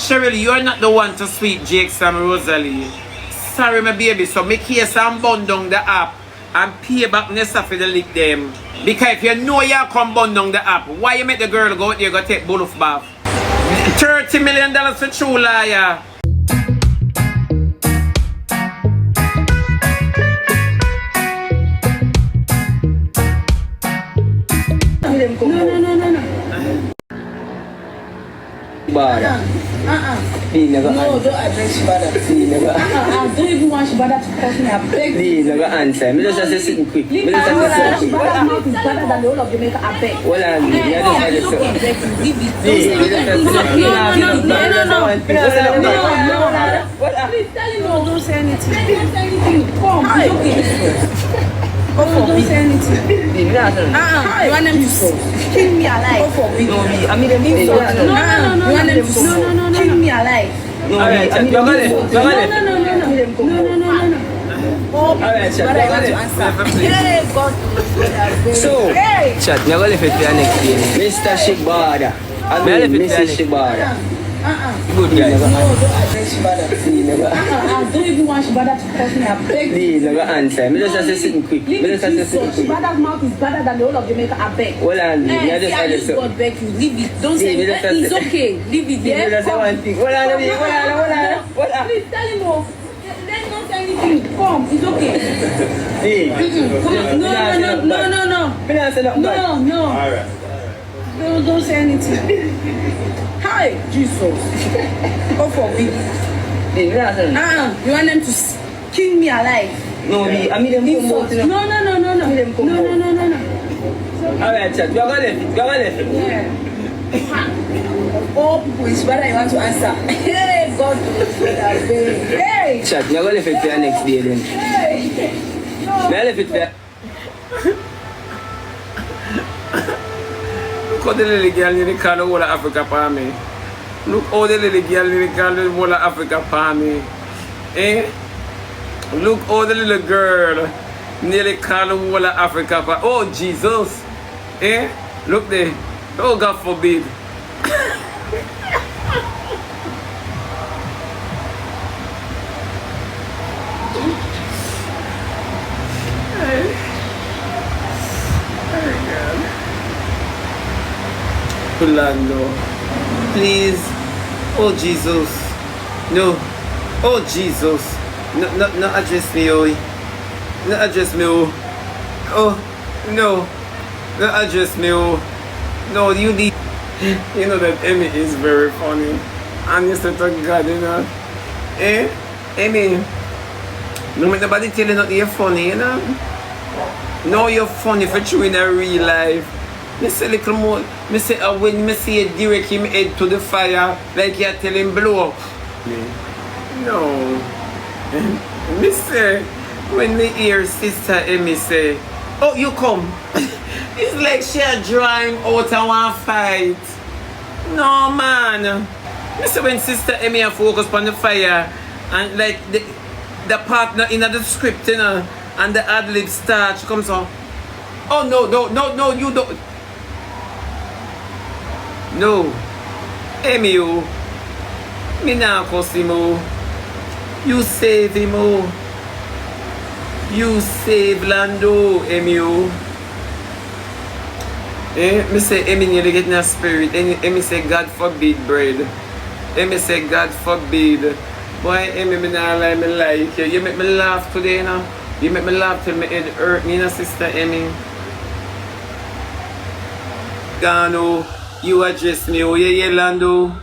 Cheryl, you're not the one to sweet Jakes and Rosealee. Sorry, my baby. So make here some bun down the app and pay back Nessa for the lick them. Because if you know you come bun down the app, why you make the girl go out there go take bull of bath? $30 million for true liar. Shebada. No, don't address Shebada. I don't even want Shebada to call me a beg. Please, never answer. I just say something quick. Shebada's mouth is better than the whole of Jamaica. I beg. Well, I'm it's okay. Leave it. Please tell him no. Don't say anything. Don't say anything. Come. It's okay. Don't say anything. You want them to kill me alive. No, I mean, them You want them to kill me alive. No, I mean, so, chat, you're going to fit your next game. Mr. Shebada. I mean, Mrs. Shebada. Good guy. No, don't address Shebada. I don't even want Shebada to call me a beg. Please, never answer. I just say something quick. Shebada's mouth is better than the whole of Jamaica. I beg. Well, I'm just God beg you. Leave it. Don't say it. It's okay. Leave it there. Please tell him off. Let's not say anything. Come. It's okay. No. Alright. Don't say anything. Hi, Jesus. Go for me. You want them to kill me alive? No, I mean them come out. No. Alright, chat. You're gonna Yeah. All people is better you want to answer. Hey, God. Hey. Chat, you're gonna fit your next day then. Hey. No. May I left it there? Look how the little girl in the car the whole of Africa for me. Look how the little girl in the car the whole of Africa for me. Eh? Look how the little girl nearly call the whole of Africa for. Oh Jesus. Eh? Look there. Oh God forbid. Lando, please. Oh Jesus, no. Oh Jesus, no address me, oh. No address me, oh. Oh no, no address me, oh. No, you need. You know that Emmy is very funny. And you said to God, you know. Eh, Emmy. No make nobody tell you that you're funny, you know. No, you're funny for true in a real life. Me say little more. Me say when me see you direct him head to the fire, like you tell him blow up. No. Me say when me hear Sister Emmy say, "Oh, you come." It's like she a drawing out and one fight. No man. Me say when Sister Emmy a focus on the fire and like the partner in the script, you know, and the ad-lib start, she comes on. Oh no, you don't. No, Emmy, oh, me nah cuss him, oh. You save him, oh. You save Lando, Emmy, oh. Eh, me say Emmy nearly get in a spirit. Emmy say God forbid, bread. Emmy say God forbid. Boy, Emmy, me nah lie, me like you. You make me laugh today, you know. You make me laugh till my head hurt me, you know, Sister Emmy. Gano. You address me, oh yeah, Lando.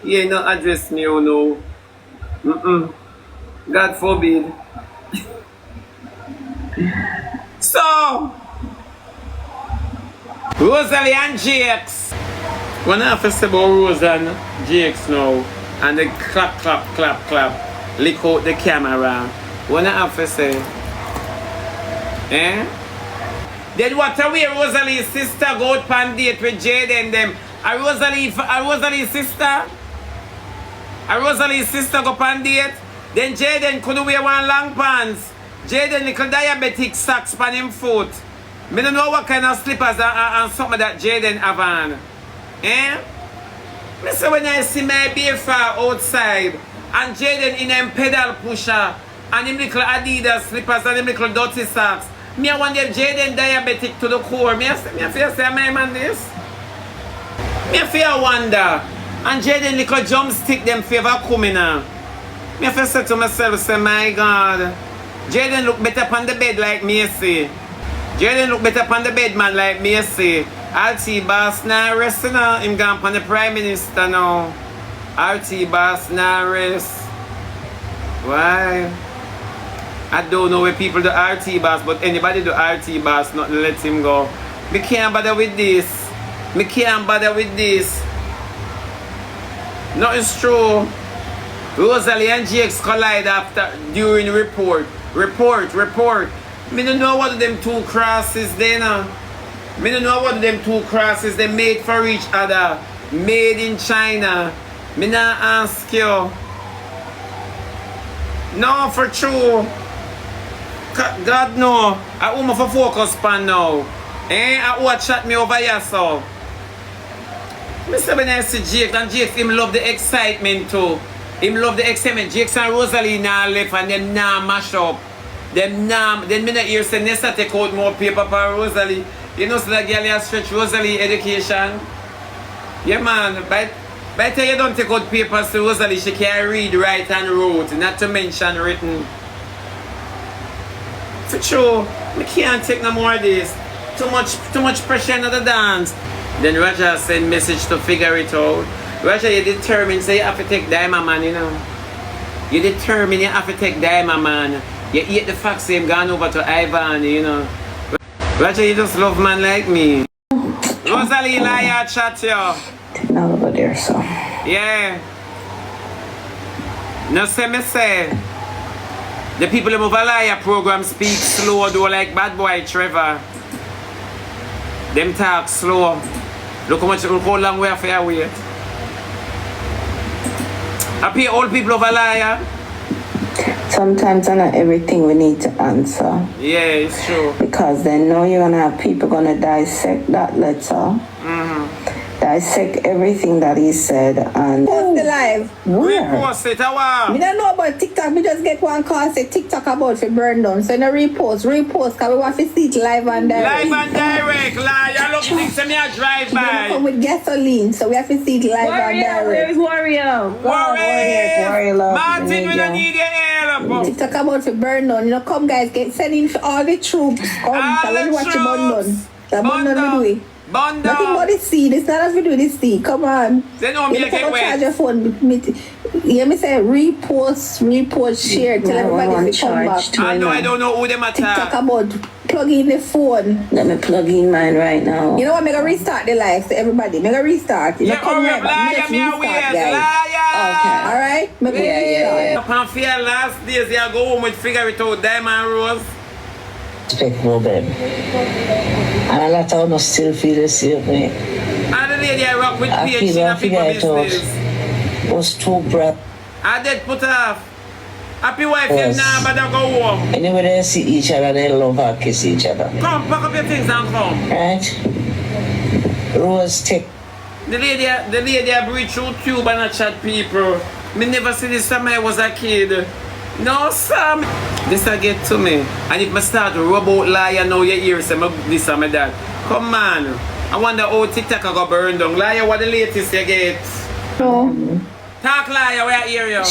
Yeah, no address me, oh no. God forbid. So, Rosealee and Jakes. When I have to say about Rose and Jakes now, and the clap, lick out the camera. When I have to say, eh? Then what a way Rosealee's sister go out on date with Jaden them. A Rosealee's sister? A Rosealee's sister go on date? Then Jaden couldn't wear one long pants. Jaden little diabetic socks on him foot. Me don't know what kind of slippers and something that Jaden have on. Eh? Me say when I see my BFR outside and Jaden in them pedal pusher and them little Adidas slippers and them little dirty socks, me I want them Jaden diabetic to the core. Me I feel say my man this. Me I feel wonder. And Jaden little drumstick them favor coming now. Me I feel say to myself, say my God. Jaden look better on the bed like me say. Jaden look better on the bed man like me say. RT boss now rest now. Him gone on the Prime Minister now. RT boss now rest. Why? I don't know where people do RT boss, but anybody do RT boss, not let him go. Me can't bother with this. Me can't bother with this. Nothing's true. Rosealee and GX collide during report. Report. Me don't know what them two crosses they now. Me don't know what them two crosses they made for each other. Made in China. Me not ask you. No, for true. God no. I want for focus pan now. I watch chat me over here so. Me say when I see Jake and Jake, him love the excitement too. Him love the excitement. Jake and Rosealee now left and them now mash up. Them now, then me not hear say Nessa take out more paper for Rosealee. You know so that girl has stretch Rosealee education. Yeah man, by the time you don't take out papers to Rosealee, she can read, write and wrote, not to mention written. For sure, we can't take no more of this. Too much pressure on the dance. Then Roger send message to figure it out. Roger, you determined, say you have to take Diamond Man, you know. You determined you have to take Diamond Man. You eat the fact same gone over to Ivan, you know. Roger, you just love man like me. Rosealee liar chat you. Now over there, so. Yeah. No say me say. The people in over liar program speak slow though like bad boy Trevor. Them talk slow. Look how long we have to wait. I pay old people over liar. Sometimes not everything we need to answer. Yeah, it's true. Because then now you're gonna have people gonna dissect that letter. Dissect everything that he said and Post the live. Repost it, how? Me don't know about TikTok. Me just get one call say TikTok about to burn down. So no repost. Cause we want to see it live and direct. Live and direct, liar. Look, things to me a drive We by. come with gasoline, so we have to see it live and direct. Where's Warrior? Warrior love. Martin, we don't need your help. TikTok about to burn down. You know, come guys, send in all the troops. Come, All let's the watch the burn down. troops. The burn down we do it. Bunda. Nothing but the seed. It's not as we do this seed. Come on. They don't You make have it to wet. charge your phone. Hear me say repost, share. Tell everybody to come back. I don't know who them TikTok attack. about plug in the phone. Let me plug in mine right now. You know what? I'm gonna restart the live to everybody. I'm gonna restart. You know, Yeah, come hurry right up, back. liar, Just me a restart, weird, guys. liar. Alright? Make we Yeah. restart. Upon fear last days, you go home with figure it out, Diamond Rose. Respect no babe. And a lot of us still feel the same way. And the lady I rock with I PH feel in I a people figure it out. business. Was too bright. I did put off. Happy wife, Yes. you now, but I go home. Anyway, they see each other, they love and kiss each other. Come, pack up your things and come. Right? Rose take. The lady I breathe through tube and I chat people. Me never see this time I was a kid. No, Sam. This I get to me. And if I start to rub out liar now, you hear say this and my dad. Come on. I wonder how TikTok I go burn down. Liar, what the latest you get? No. Talk liar, where I hear you.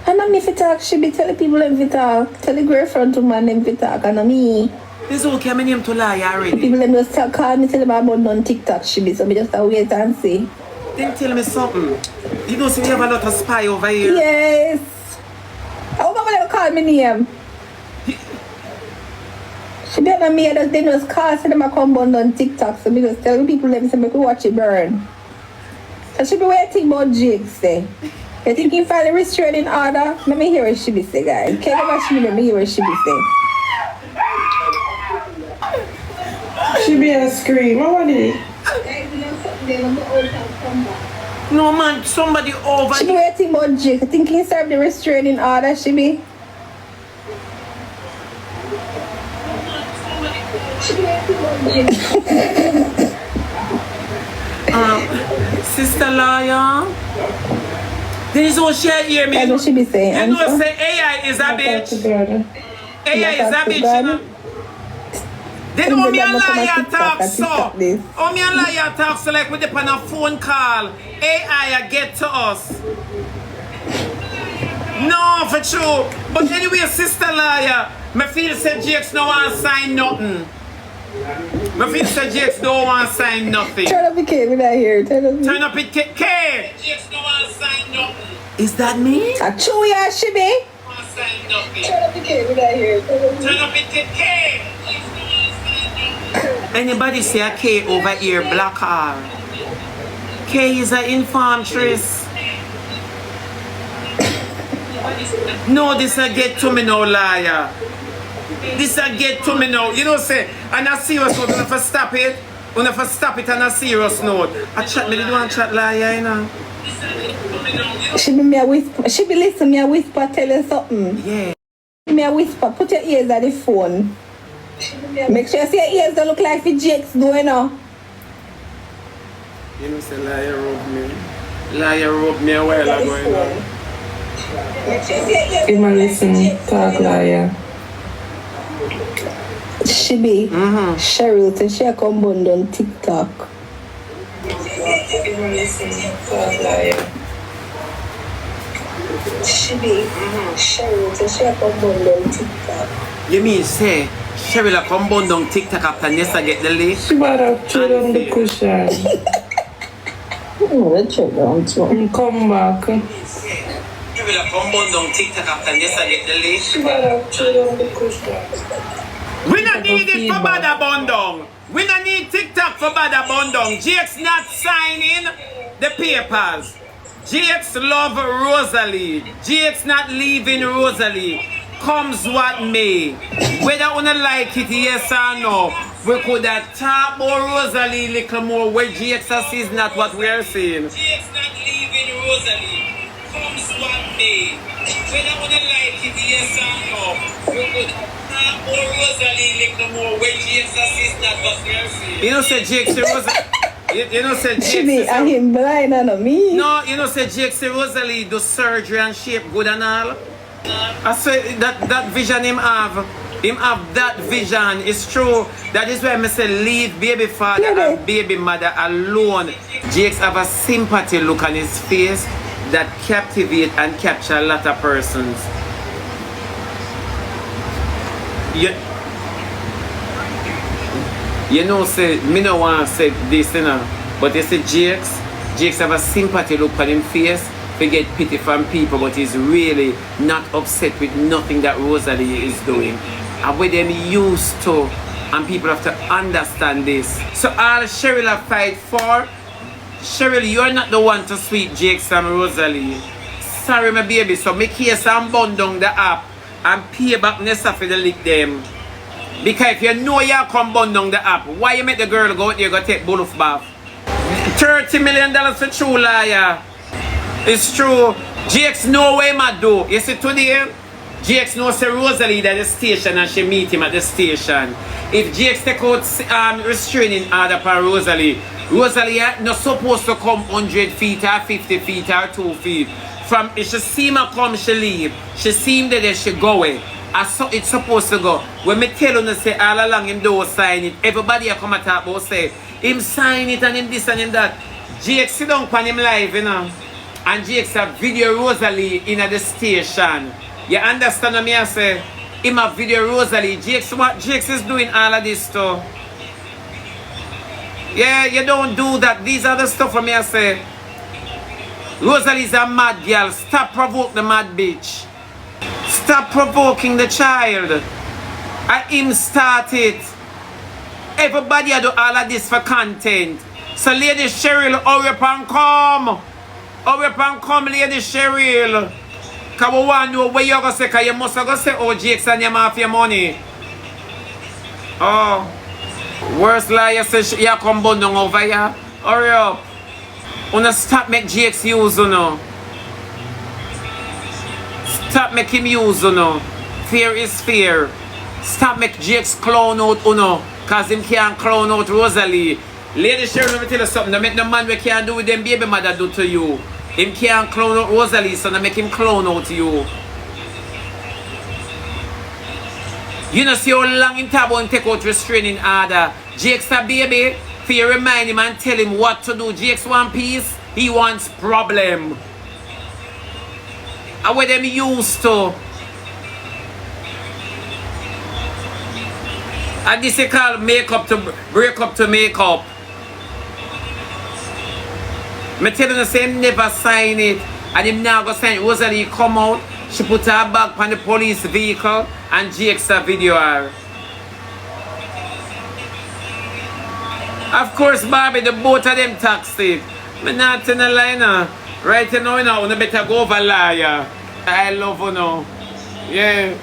And I'm if you talk, she be telling people them if talk. Tell the girlfriend to man them if talk, and not me. This okay, my name to lie already. People them just call me, tell them about on TikTok, she be, so me just wait and see. Then tell me something. You know, see, we have a lot of spy over here. Yes. How come they call me name? She be on me, they just call, say them a come on TikTok, so me just tell people them, say me could watch it burn. So she be waiting about Jake say. You think he find a restraining order? Let me hear what she be say, guys. Can't go watch me, let me hear what she be say. She be a scream. What was it? No, man, somebody over She be here. waiting about Jake. I think he served the restraining order, she be. sister liar. This is what she hear me. That's what she be saying. You know, Answer. say AI is a bitch. AI is a Talk to bitch, God. you know. They Tell know me me a that I'm liar gonna talk TikTok so. this. Oh, me a liar talk so like we depend on a phone call. AI get to us. No, for true. But anyway, sister liar, me feel say Jakes no want sign nothing. Me feel say Jakes don't want sign nothing. Turn up the kid, we're not here. Turn up It, K. Jakes no want sign nothing. Is that me? a chew ya, she be. Want sign nothing. Turn up the kid, we're not here. Turn up it, K. Anybody say a K over here, black her. K is an infantryist. No, this a get to me now, liar. This a get to me now. You know, say, and a serious note, when I stop it, and a serious note. I chat me, did want to chat liar, you know. She be me a whisper. She be listen me a whisper, tell you something. Yeah. Me a whisper, put your ears at the phone. Make sure you see your ears don't look like the Jakes do, you know. You know, say liar robbed me. Liar robbed me a while ago, you know. Make sure you see your ears. Give me listen, talk liar. She be Cheryl, so she a come bond on TikTok. Give me listen, talk liar. She be Cheryl, so she a come bond on TikTok. You mean say, Cheryl a come bond on TikTok after Nessa get the list? Shebada, throw down the cushion. Come back. Cheryl a come bond on TikTok after Nessa get the list? Shebada, throw down the cushion. We don't need it for Bada Bondong. We don't need TikTok for Bada Bondong. Jakes not signing the papers. Jakes love Rosealee. Jakes not leaving Rosealee. Comes what may. Whether you like it, yes or no, we could have talked about Rosealee a little more where Jakes sees not what we are saying. Jakes not leaving Rosealee. Comes what may. Whether you like it, yes or no, we could have talked about Rosealee a little more where Jakes sees not what we are saying. You know, say Jakes Rosealee. You know, say She be Jakes. a him blind and a me. No, you know, say Jakes Rosealee do surgery and shape good and all. I say that vision him have that vision. It's true. That is why I say leave baby father and baby mother alone. Jakes have a sympathy look on his face that captivate and capture a lot of persons. You know, say me no want to say this, you know, but you say Jakes have a sympathy look on his face. We get pity from people, but he's really not upset with nothing that Rosealee is doing. And what them used to, and people have to understand this. So all Cheryl have fight for, Cheryl, you're not the one to sweep Jakes and Rosealee. Sorry, my baby, so make case and bund down the app and pay back Nessa for the lick them. Because if you know you come bund down the app, why you make the girl go out there go take bull of bath? $30 million for true liar. It's true. Jakes know where him do. You see today, Jakes knows say Rosealee at the station and she meet him at the station. If Jakes take out restraining order for Rosealee not supposed to come 100 feet or 50 feet or 2 feet. From if she see him come, she leave. She see him there, she go away. So it's supposed to go. When me tell you say all along him do sign it, everybody come and talk about say him sign it and him this and him that. Jakes sit down on him live, you know. And Jakes have video Rosealee in the station. You understand what I say? Him have video Rosealee. Jakes, what Jakes is doing all of this stuff. Yeah, you don't do that. These are the stuff for me I say. Rosalie's a mad girl. Stop provoking the mad bitch. Stop provoking the child. I him start it. Everybody do all of this for content. So Lady Cheryl, hurry up and come. Hurry up and come, Lady Cheryl. Because we want to know where you're going to say, because you must go say, oh, Jakes and you have your money. Oh. Worst liar says you come bund down over here. Hurry up. Wanna stop make Jakes use you know. Stop make him use you know. Fear is fear. Stop make Jakes clown out you know. Cause him can't clown out Rosealee. Lady Sharon, let me tell you something. Don't make no man we can't do with them baby mother do to you. Him can't clown out Rosealee, so don't make him clown out you. You know see how long him talk about him take out restraining order. Jake's a baby. For you remind him and tell him what to do. Jake's want peace, he wants problem. And what them used to. And this is called makeup to break up to makeup. Me tell you say never sign it. And him now go sign it. Rosealee come out, she put her bag on the police vehicle and Jake's a video her. Of course, Barbie, the both of them toxic. Me not in a lie now. Right now, you better go over liar. I love you now. Yeah.